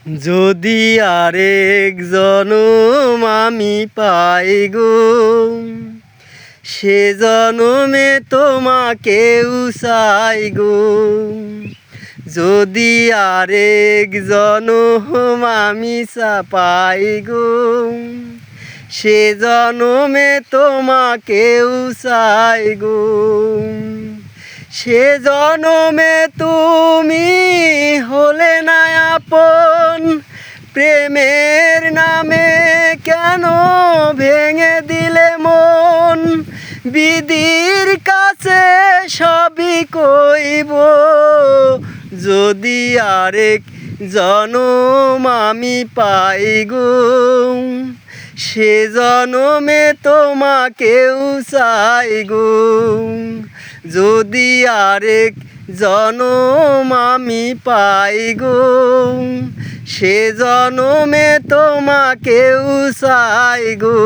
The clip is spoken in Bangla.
যদি আরেক জনম আমি পাই গো, সে জনমে তোমাকেও চাই গো। যদি আরেক জনম আমি পাই গো, সে জনমে তোমাকেও চাই গো। সে জনমে তুমি হলে না আপন, প্রেমের নামে কেন ভেঙে দিলে মন। বিধির কাছে সবই কইব, যদি আরেক জনম আমি পাই গো, সে জনমে তোমাকেও চাই গো। যদি আরেক জনম আমি পাই গো, সে জনমে তোমাকেও চাই গো।